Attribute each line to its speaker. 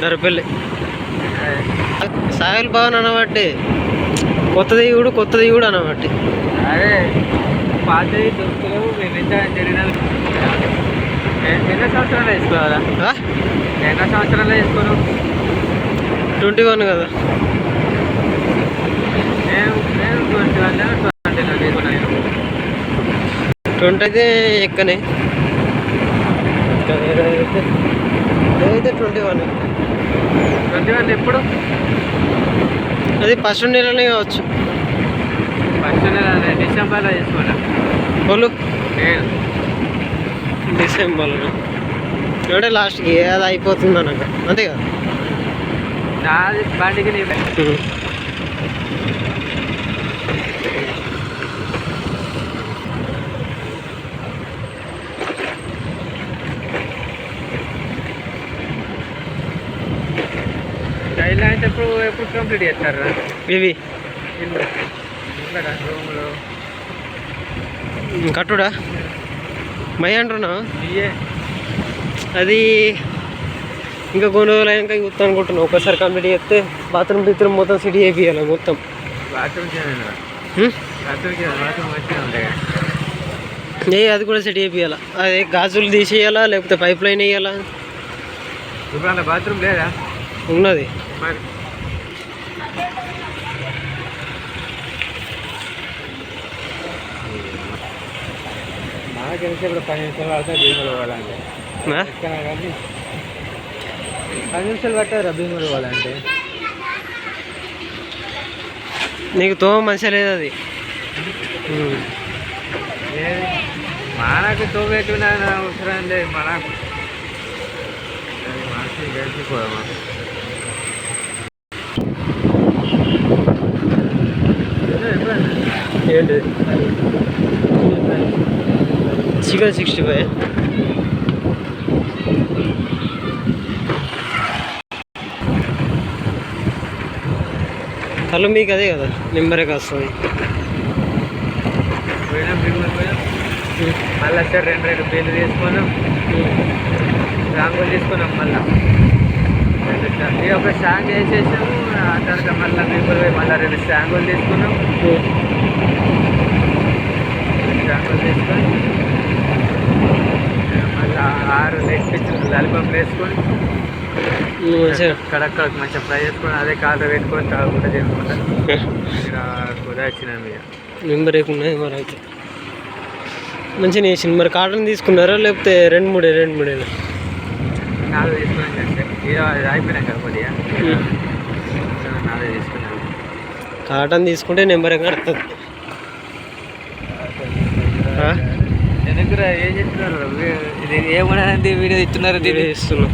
Speaker 1: Darapalli soil Bhavan అనబట్టి కొత్తది కూడా అనబట్టి
Speaker 2: అదే పాతవి దొరుకుతలేవు. మేము ఎంత జరిగిన ఎన్నో సంవత్సరాలు వేసుకోవాలా? ఎన్నో సంవత్సరాలు వేసుకోను?
Speaker 1: 21 కదా.
Speaker 2: నేను 21
Speaker 1: 20 అయితే ఎక్కనే అయితే
Speaker 2: 21 ఎప్పుడు?
Speaker 1: అది ఫస్ట్ నెలనే కావచ్చు.
Speaker 2: ఫస్ట్ నెల డిసెంబర్లో చేసుకోవాలా?
Speaker 1: వాళ్ళు
Speaker 2: నేను
Speaker 1: డిసెంబర్లో అంటే లాస్ట్కి అది అయిపోతుంది అన్నాక అంతే కదా.
Speaker 2: నాది బండికి ఇలా అంటే ఎప్పుడు కంప్లీట్ చేస్తారా
Speaker 1: ఇవి
Speaker 2: రూమ్లో
Speaker 1: కట్టుడా మై అంటున్నా?
Speaker 2: ఇయే
Speaker 1: అది ఇంకా కొన్ని రోజులు అయినాక చూస్తాను అనుకుంటున్నాను. ఒకసారి కంప్లీట్ చేస్తే బాత్రూమ్ మొత్తం సిటీ వేయాలి మొత్తం. అది కూడా సెట్ చేయాలా? అదే గాజులు తీసేయాలా లేకపోతే పైప్ లైన్ వేయాలా?
Speaker 2: ఇప్పుడు బాత్రూమ్ లేదా?
Speaker 1: ఉన్నది.
Speaker 2: నాకు తెలిసి ఇప్పుడు 10 నిమిషాలు పడతాయి భీములు పోవాలంటే. కానీ 10 నిమిషాలు పట్టారా భీములు పోవాలంటే?
Speaker 1: నీకు తోమ మంచిగా లేదు అది.
Speaker 2: మనకు తోబెట్టుకున్నా అవసరం లేదు. మనకు మనసు గడిచిపోదామా?
Speaker 1: ఏంటి చికెన్ 65 కళ్ళు మీకు అదే కదా నెంబరే వస్తుంది.
Speaker 2: పోయినా మళ్ళీ సార్ 2 బిల్లు తీసుకున్నాం, రాంగోలు తీసుకున్నాం. మళ్ళీ ఒక స్టాంగ్ వేసేసాము. ఆ తర్వాత మళ్ళీ బిల్లు పోయి మళ్ళీ 2 స్టాంగులు తీసుకున్నాం. స్టాంగులు తీసుకొని మళ్ళీ 6 నెక్స్ట్ పిచ్చులు లాలిపాపులు వేసుకొని కడక్కడ మంచిగా ఫ్రై చేసుకొని అదే కాళ్ళు పెట్టుకొని తాగకుండా చేసుకుంటాను. కుదా వచ్చినాము. ఇక
Speaker 1: నెంబర్ ఎక్కున్నాయి మరి అయితే మంచిగా వేసింది. మరి కాటన్ తీసుకున్నారా లేకపోతే 2-3
Speaker 2: 4 తీసుకున్నాను. అంటే అయిపోయినాయి కదా కొద్దిగా 4 తీసుకున్నాను.
Speaker 1: కాటన్ తీసుకుంటే నెంబర్ ఎక్కడ వస్తుంది.
Speaker 2: ఎందుకు ఏం చెప్తున్నారు? ఇది ఏమన్నా వీడియో ఇస్తున్నారు?
Speaker 1: ఇస్తున్నాం.